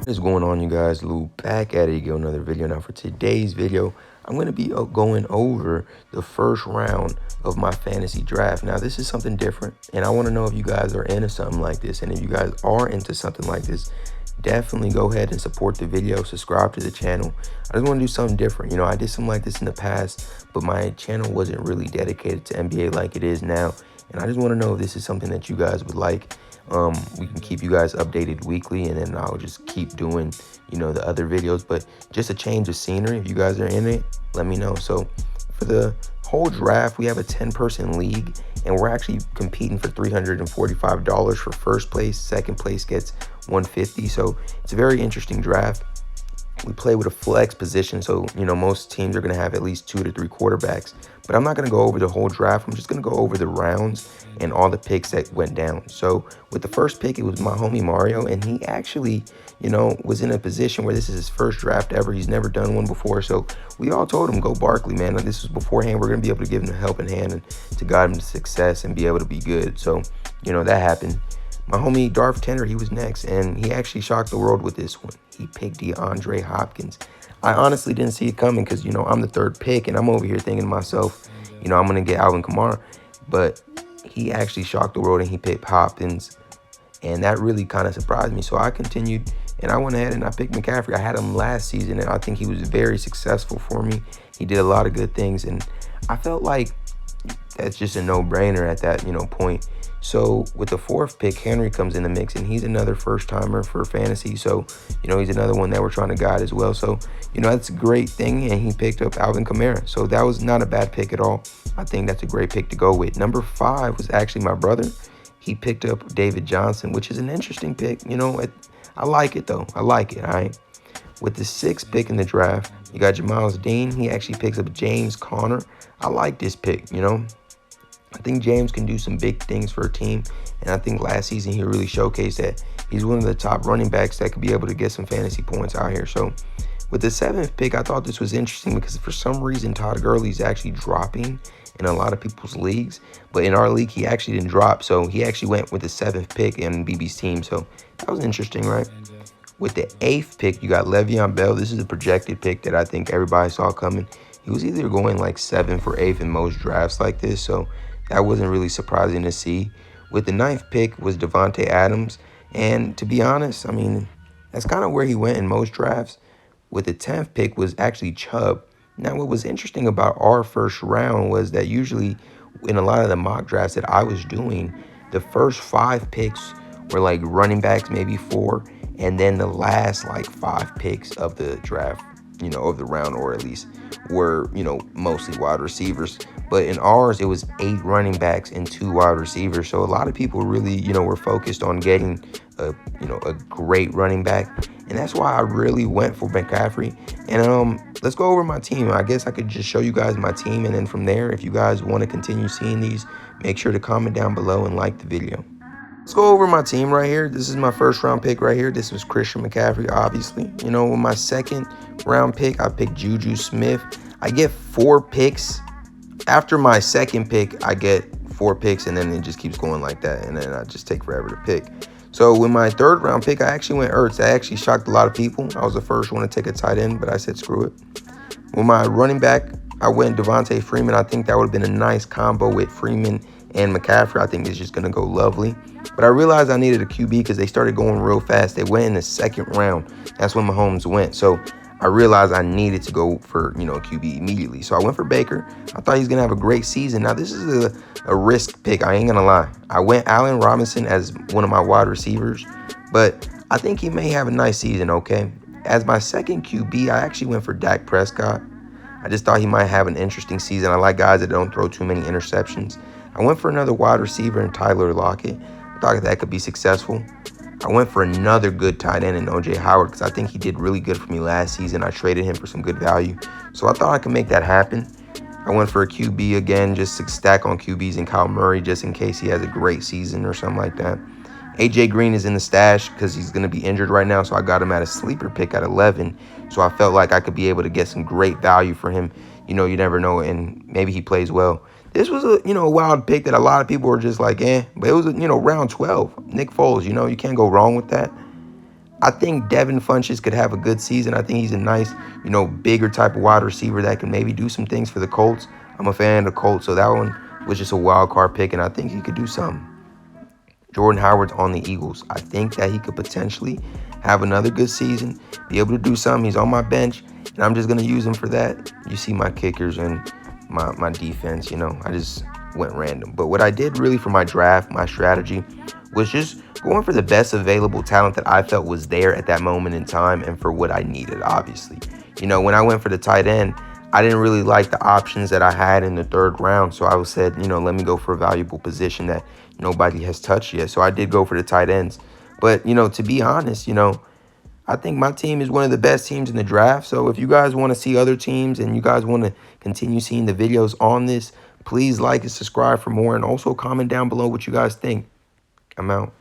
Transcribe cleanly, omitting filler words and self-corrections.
What is going on, you guys? Lou back at it again, another video. Now for today's video, I'm going to be going over the first round of my fantasy draft. Now this is something different, and I want to know if you guys are into something like this. And if you guys are into something like this, definitely go ahead and support the video, subscribe to the channel. I just want to do something different. I did something like this in the past, but my channel wasn't really dedicated to NBA like it is now. And I just want to know if this is something that you guys would like. We can keep you guys updated weekly, and then I'll just keep doing, the other videos. But just a change of scenery. If you guys are in it, let me know. So for the whole draft, we have a 10-person league, and we're actually competing for $345 for first place. Second place gets $150. So it's a very interesting draft. We play with a flex position, so most teams are going to have at least 2 to 3 quarterbacks. But I'm not going to go over the whole draft. I'm just going to go over the rounds and all the picks that went down. So with the first pick, it was my homie Mario, and he actually was in a position where this is his first draft ever. He's never done one before, so we all told him, go Barkley, man. This was beforehand. We're going to be able to give him a helping hand and to guide him to success and be able to be good. So that happened. My homie Darth Tender, he was next, and he actually shocked the world with this one. He picked DeAndre Hopkins. I honestly didn't see it coming because, I'm the third pick, and I'm over here thinking to myself, I'm going to get Alvin Kamara. But he actually shocked the world, and he picked Hopkins, and that really kind of surprised me. So I continued, and I went ahead and I picked McCaffrey. I had him last season, and I think he was very successful for me. He did a lot of good things, and I felt like that's just a no-brainer at that, point. So with the fourth pick, Henry comes in the mix, and he's another first-timer for fantasy. So, he's another one that we're trying to guide as well. So, that's a great thing, and he picked up Alvin Kamara. So that was not a bad pick at all. I think that's a great pick to go with. Number 5 was actually my brother. He picked up David Johnson, which is an interesting pick. I like it, though. I like it, all right? With the 6th pick in the draft, you got Jamal's Dean. He actually picks up James Conner. I like this pick, I think James can do some big things for a team, and I think last season he really showcased that he's one of the top running backs that could be able to get some fantasy points out here. So with the 7th pick, I thought this was interesting because for some reason Todd Gurley's actually dropping in a lot of people's leagues, but in our league he actually didn't drop. So he actually went with the 7th pick in BB's team. So that was interesting, right? With the 8th pick, you got Le'Veon Bell. This is a projected pick that I think everybody saw coming. He was either going like 7th or 8th in most drafts like this, so that wasn't really surprising to see. With the 9th pick was Devontae Adams. And to be honest, that's kind of where he went in most drafts. With the 10th pick was actually Chubb. Now, what was interesting about our first round was that usually in a lot of the mock drafts that I was doing, the first 5 picks were like running backs, maybe 4. And then the last like 5 picks of the draft, of the round, or at least were, mostly wide receivers. But in ours, it was 8 running backs and 2 wide receivers. So a lot of people really, were focused on getting a great running back. And that's why I really went for McCaffrey. And let's go over my team. I guess I could just show you guys my team. And then from there, if you guys want to continue seeing these, make sure to comment down below and like the video. Let's go over my team right here. This is my first round pick right here. This was Christian McCaffrey, obviously. With my 2nd round pick, I picked Juju Smith. I get 4 picks. After my 2nd pick, I get 4 picks, and then it just keeps going like that, and then I just take forever to pick. So with my 3rd round pick, I actually went Ertz. I actually shocked a lot of people. I was the first one to take a tight end, but I said screw it. With my running back, I went Devontae Freeman. I think that would have been a nice combo with Freeman and McCaffrey. I think it's just going to go lovely. But I realized I needed a QB because they started going real fast. They went in the 2nd round. That's when Mahomes went. So I realized I needed to go for, a QB immediately. So I went for Baker. I thought he was going to have a great season. Now, this is a risk pick. I ain't going to lie. I went Allen Robinson as one of my wide receivers, but I think he may have a nice season, okay? As my 2nd QB, I actually went for Dak Prescott. I just thought he might have an interesting season. I like guys that don't throw too many interceptions. I went for another wide receiver in Tyler Lockett. I thought that could be successful. I went for another good tight end in O.J. Howard because I think he did really good for me last season. I traded him for some good value. So I thought I could make that happen. I went for a QB again, just to stack on QBs and Kyle Murray just in case he has a great season or something like that. A.J. Green is in the stash because he's going to be injured right now. So I got him at a sleeper pick at 11. So I felt like I could be able to get some great value for him. You never know, and maybe he plays well. This was a wild pick that a lot of people were just like, but it was round 12. Nick Foles, you can't go wrong with that. I think Devin Funchess could have a good season. I think he's a nice, bigger type of wide receiver that can maybe do some things for the Colts. I'm a fan of the Colts, so that one was just a wild card pick, and I think he could do something. Jordan Howard's on the Eagles. I think that he could potentially have another good season, be able to do something. He's on my bench, and I'm just going to use him for that. You see my kickers and my defense, I just went random. But what I did really for my draft, my strategy, was just going for the best available talent that I felt was there at that moment in time and for what I needed, obviously. When I went for the tight end, I didn't really like the options that I had in the third round. So I said, let me go for a valuable position that nobody has touched yet. So I did go for the tight ends. But, to be honest, I think my team is one of the best teams in the draft. So if you guys want to see other teams and you guys want to continue seeing the videos on this, please like and subscribe for more. And also comment down below what you guys think. I'm out.